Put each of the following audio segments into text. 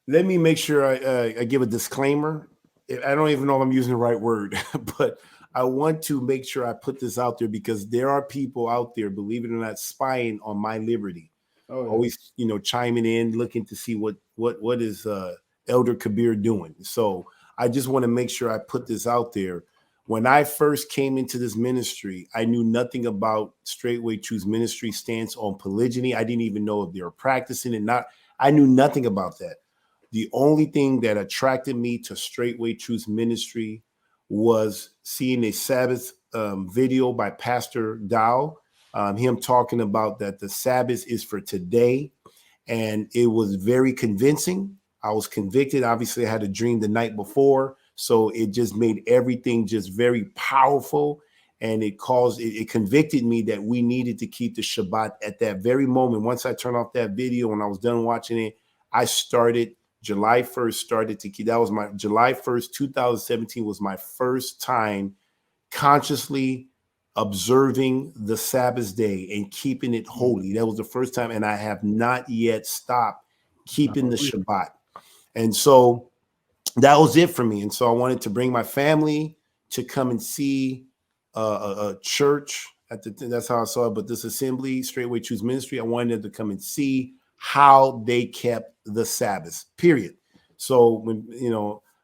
let me make sure I give a disclaimer. I don't even know if I'm using the right word, but I want to make sure I put this out there because there are people out there, believe it or not, spying on my liberty. Oh yeah. Always, chiming in, looking to see what is Elder Kabir doing. So I just want to make sure I put this out there. When I first came into this ministry, I knew nothing about Straitway Truth's ministry stance on polygyny. I didn't even know if they were practicing it. Not, I knew nothing about that. The only thing that attracted me to Straitway Truth's ministry was seeing a Sabbath video by Pastor Dow, him talking about that the Sabbath is for today. And it was very convincing. I was convicted. Obviously, I had a dream the night before. So it just made everything just very powerful. And it convicted me that we needed to keep the Shabbat at that very moment. Once I turned off that video and I was done watching it, I started July 1st, started to keep, that was my July 1st, 2017 was my first time consciously observing the Sabbath day and keeping it holy. That was the first time. And I have not yet stopped keeping the Shabbat. And so that was it for me. And so I wanted to bring my family to come and see a church that's how I saw it. But this assembly, Straitway Truth Ministry, I wanted them to come and see how they kept the Sabbath, period. So when,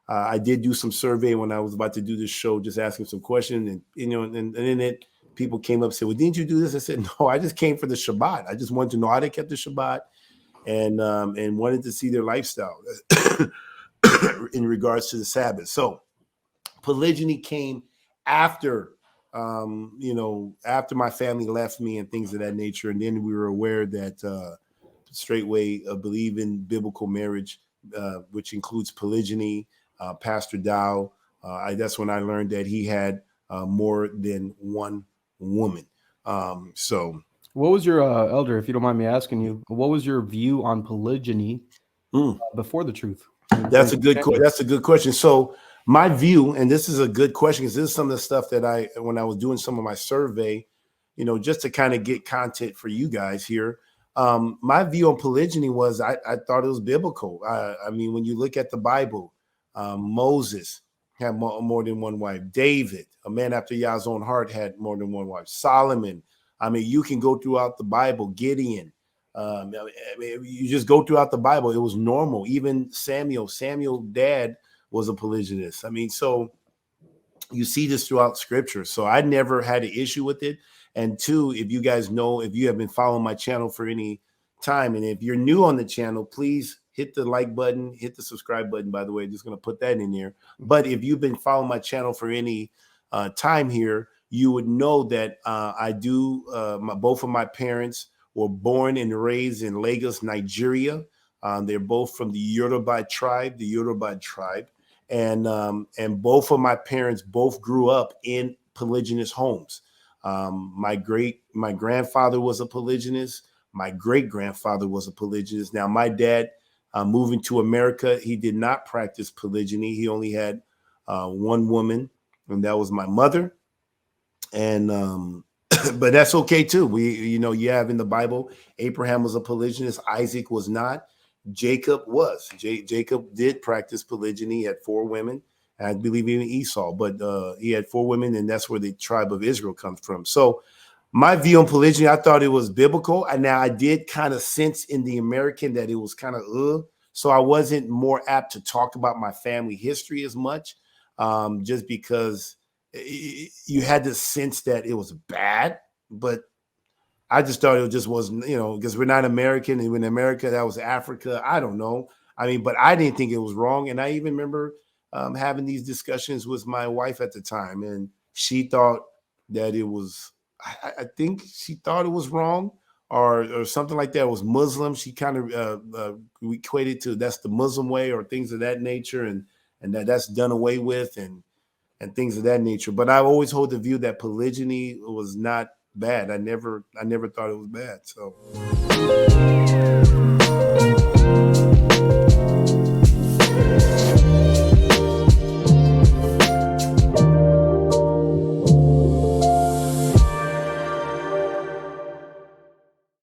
I did do some survey when I was about to do this show, just asking some questions, and then people came up and said, well, didn't you do this? I said, no, I just came for the Shabbat. I just wanted to know how they kept the Shabbat and wanted to see their lifestyle in regards to the Sabbath. So polygyny came after, after my family left me and things of that nature. And then we were aware that Straitway believe in biblical marriage, which includes polygyny. Pastor Dow, that's when I learned that he had more than one woman. So what was your elder, if you don't mind me asking you, what was your view on polygyny before the truth? That's a good question. So my view, and this is a good question because this is some of the stuff that when I was doing some of my survey, just to kind of get content for you guys here. My view on polygyny was I thought it was biblical. I mean, when you look at the Bible, Moses had more than one wife. David, a man after Yah's own heart, had more than one wife. Solomon. I mean, you can go throughout the Bible. Gideon. I mean, you just go throughout the Bible. It was normal. Even Samuel's dad was a polygynist. I mean, so you see this throughout Scripture. So I never had an issue with it. And two, if you guys know, if you have been following my channel for any time, and if you're new on the channel, please hit the like button, hit the subscribe button, by the way, just going to put that in there. But if you've been following my channel for any time here, you would know that both of my parents were born and raised in Lagos, Nigeria. They're both from the Yoruba tribe, and both of my parents both grew up in polygynous homes. My grandfather was a polygynist. My great grandfather was a polygynist. Now, my dad, moving to America, he did not practice polygyny. He only had one woman, and that was my mother. And but that's okay too. You have in the Bible, Abraham was a polygynist. Isaac was not. Jacob was. Jacob did practice polygyny. He had 4 women. I believe even Esau, but he had 4 women, and that's where the tribe of Israel comes from. So my view on polygyny, I thought it was biblical. And now I did kind of sense in the American that it was kind of so I wasn't more apt to talk about my family history as much, just because you had this sense that it was bad. But I just thought it just wasn't, because we're not American, and in America, that was Africa. I don't know. I mean, but I didn't think it was wrong. And I even remember having these discussions with my wife at the time, and she thought that it was, I think she thought it was wrong or something like that. It was Muslim. She kind of equated to that's the Muslim way or things of that nature, and that's done away with and things of that nature. But I always hold the view that polygyny was not bad. I never thought it was bad. So